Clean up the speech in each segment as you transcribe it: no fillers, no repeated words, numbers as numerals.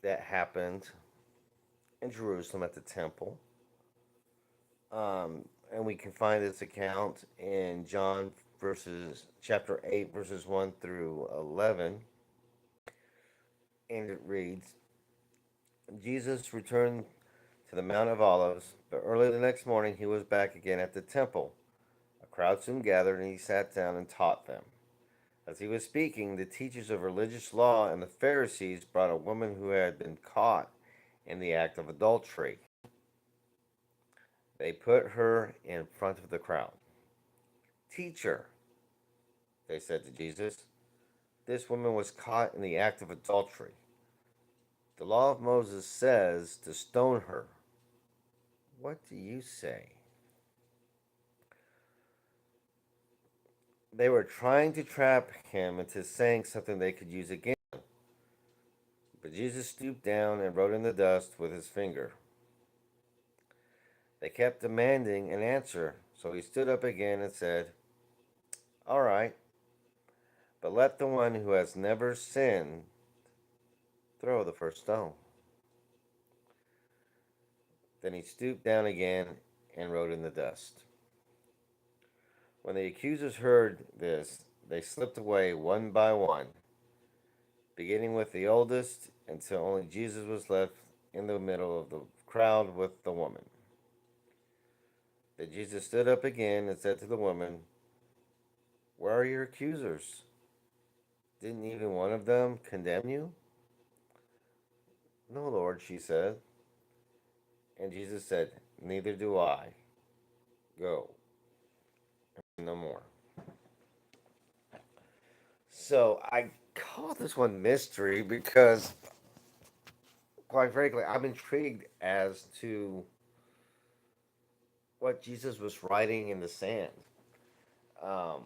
that happened in Jerusalem at the temple. And we can find this account in John verses chapter 8 verses 1 through 11, and it reads, Jesus returned to the Mount of Olives, but early the next morning he was back again at the temple. A crowd soon gathered, and he sat down and taught them. As he was speaking, the teachers of religious law and the Pharisees brought a woman who had been caught in the act of adultery. They put her in front of the crowd. Teacher, they said to Jesus, this woman was caught in the act of adultery. The law of Moses says to stone her. What do you say? They were trying to trap him into saying something they could use again, but Jesus stooped down and wrote in the dust with his finger. They kept demanding an answer, so he stood up again and said, all right, but let the one who has never sinned throw the first stone. Then he stooped down again and wrote in the dust. When the accusers heard this, they slipped away one by one, beginning with the oldest, until only Jesus was left in the middle of the crowd with the woman. Then Jesus stood up again and said to the woman, where are your accusers? Didn't even one of them condemn you? No, Lord, she said. And Jesus said, neither do I. Go, no more. So I call this one mystery because, quite frankly, I'm intrigued as to what Jesus was writing in the sand um,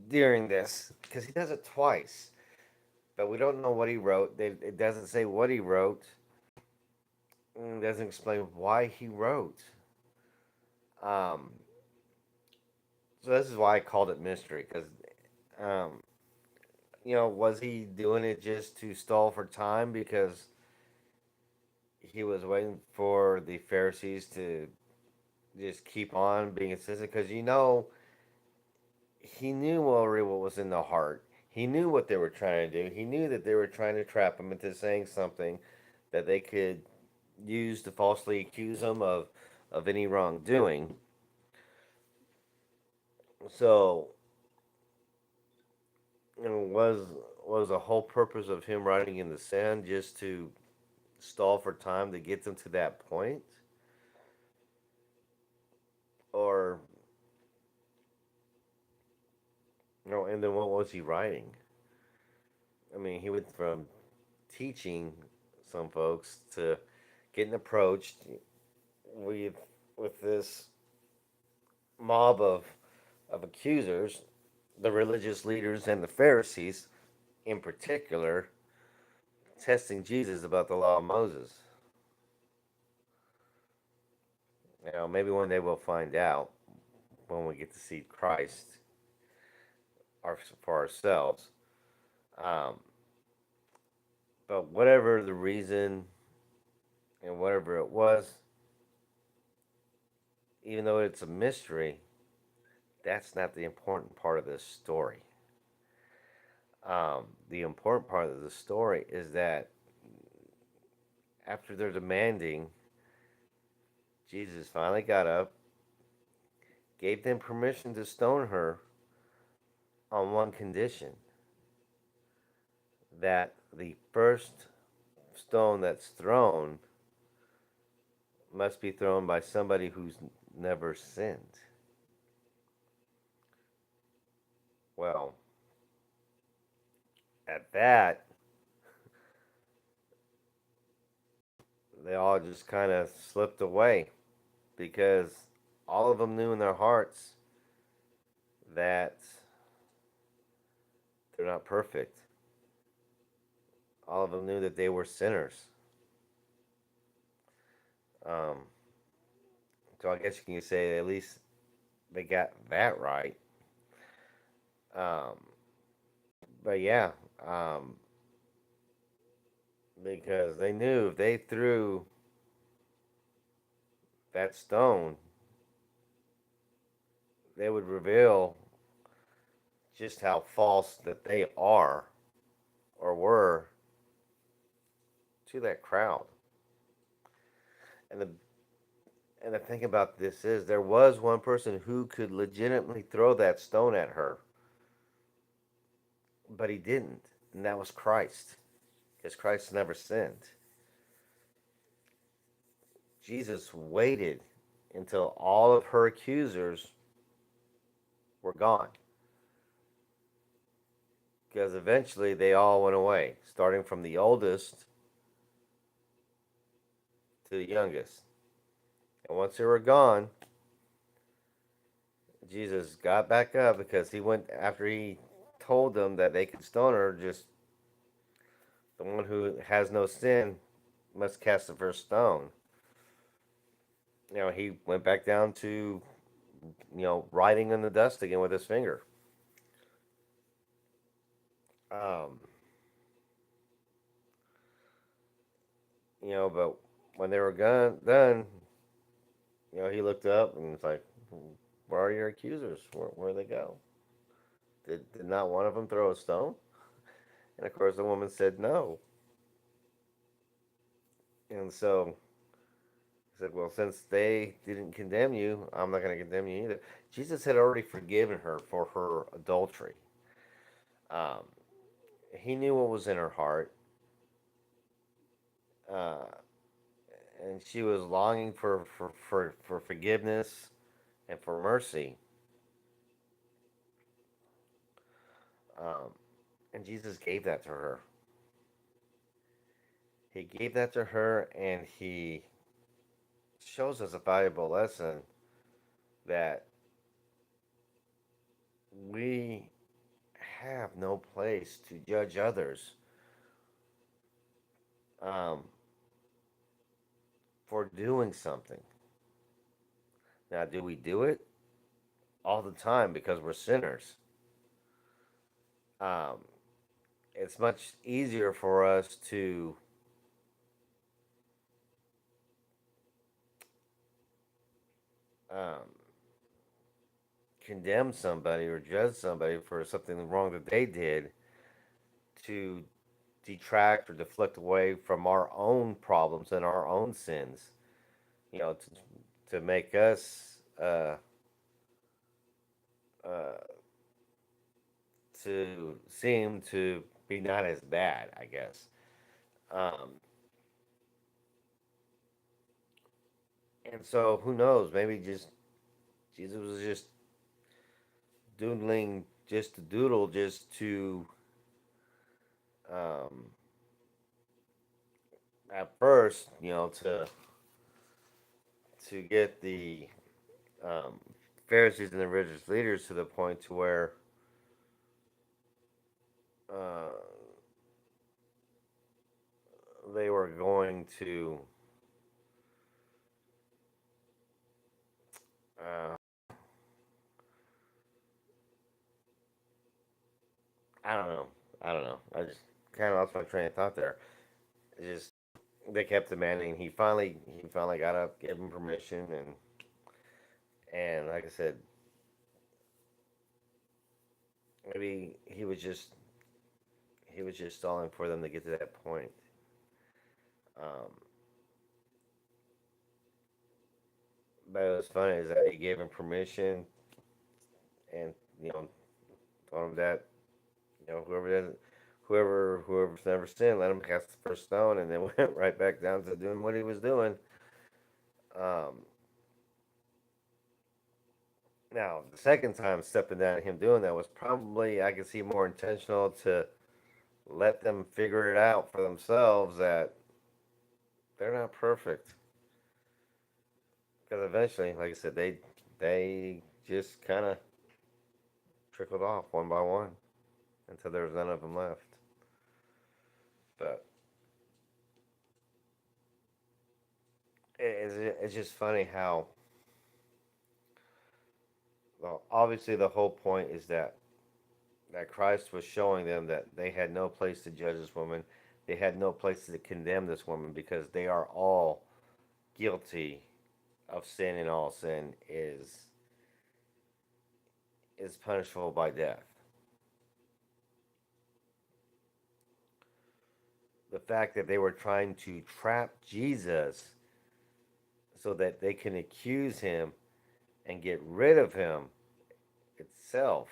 during this, because he does it twice, but we don't know what he wrote. It doesn't say what he wrote. It doesn't explain why he wrote. Um, so this is why I called it mystery, because um, was he doing it just to stall for time because he was waiting for the Pharisees to just keep on being insistent? Because he knew already what was in the heart. He knew what they were trying to do. He knew that they were trying to trap him into saying something that they could use to falsely accuse him of any wrongdoing. So, was the whole purpose of him writing in the sand just to stall for time to get them to that point, or And then what was he writing? I mean, he went from teaching some folks to getting approached with with this mob of accusers, the religious leaders and the Pharisees in particular, testing Jesus about the law of Moses. Maybe one day we'll find out when we get to see Christ for ourselves. Um, but whatever the reason and whatever it was, even though it's a mystery, that's not the important part of this story. The important part of the story is that after they're demanding, Jesus finally got up, gave them permission to stone her on one condition, that the first stone that's thrown must be thrown by somebody who's never sinned. Well, at that, they all just kind of slipped away because all of them knew in their hearts that they're not perfect. All of them knew that they were sinners. Um, so I guess you can say at least they got that right. Um, but yeah, um, because they knew if they threw that stone, they would reveal just how false that they are or were to that crowd. And the thing about this is there was one person who could legitimately throw that stone at her, but he didn't, and that was Christ, because Christ never sinned. Jesus waited until all of her accusers were gone, because eventually they all went away, starting from the oldest to the youngest. And once they were gone, Jesus got back up because he went after he told them that they could stone her. Just the one who has no sin must cast the first stone. He went back down to writing in the dust again with his finger. Um, but when they were done, he looked up and was like, "Where are your accusers? Where they go? Did not one of them throw a stone?" And of course, the woman said no. And so he said, "Well, since they didn't condemn you, I'm not going to condemn you either." Jesus had already forgiven her for her adultery. Um, he knew what was in her heart, uh, and she was longing for forgiveness and for mercy. Um, and Jesus gave that to her. He gave that to her, and he shows us a valuable lesson that we have no place to judge others um, for doing something. Now, do we do it all the time because we're sinners? Um, it's much easier for us to um, condemn somebody or judge somebody for something wrong that they did to detract or deflect away from our own problems and our own sins. To make us uh, to seem to be not as bad, I guess. Um, and so who knows? Maybe just Jesus was just doodling, just to doodle, just to um, at first, to get the um, Pharisees and the religious leaders to the point to where uh, they were going to uh, I don't know. I don't know. I just kind of lost my train of thought there. It just they kept demanding. He finally got up, gave him permission, and like I said, maybe he was just stalling for them to get to that point. Um, but it was funny is that he gave him permission, and you know told him that whoever's never sinned, let him cast the first stone, and then went right back down to doing what he was doing. Um, Now, the second time stepping down, him doing that was probably, I could see, more intentional to let them figure it out for themselves that they're not perfect. Because eventually, like I said, they just kind of trickled off one by one until there was none of them left. But it's just funny how, well, obviously the whole point is that Christ was showing them that they had no place to judge this woman. They had no place to condemn this woman because they are all guilty of sin, and all sin is punishable by death. The fact that they were trying to trap Jesus so that they can accuse him and get rid of him itself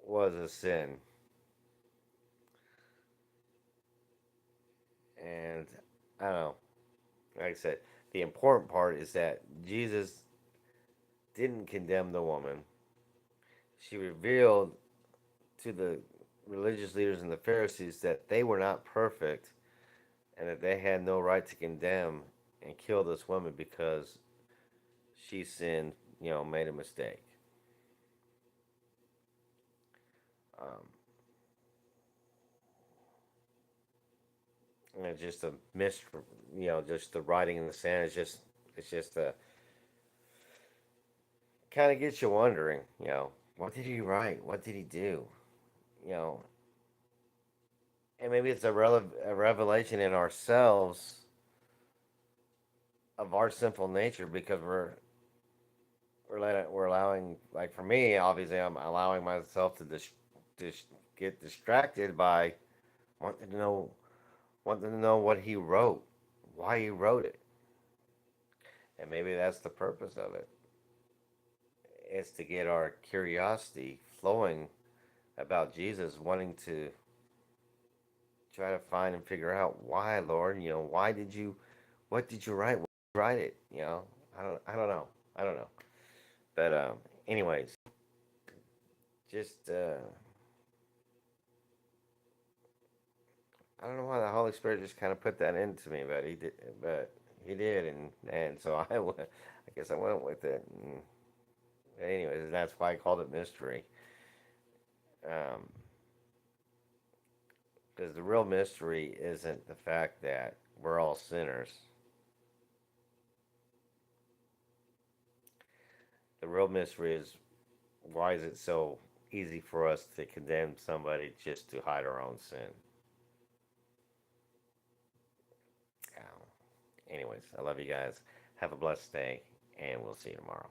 was a sin. And I don't know. Like I said, the important part is that Jesus didn't condemn the woman. She revealed to the religious leaders and the Pharisees that they were not perfect and that they had no right to condemn and kill this woman because she sinned, made a mistake. Um, and it's just a just the writing in the sand is just a kind of gets you wondering, what did he write? What did he do? You know, and maybe it's a revelation in ourselves of our sinful nature because we're allowing, like for me, obviously, I'm allowing myself to dis- get distracted by wanting to know wanting to know what he wrote, why he wrote it, and maybe that's the purpose of it. It's to get our curiosity flowing about Jesus, wanting to try to find and figure out why, Lord. Why did you? What did you write? Why did you write it? I don't know. I don't know. But anyways, just I don't know why the Holy Spirit just kind of put that into me, but he did, and so I guess I went with it. And anyways, that's why I called it mystery. Um, because the real mystery isn't the fact that we're all sinners. The real mystery is why is it so easy for us to condemn somebody just to hide our own sin? Anyways, I love you guys. Have a blessed day, and we'll see you tomorrow.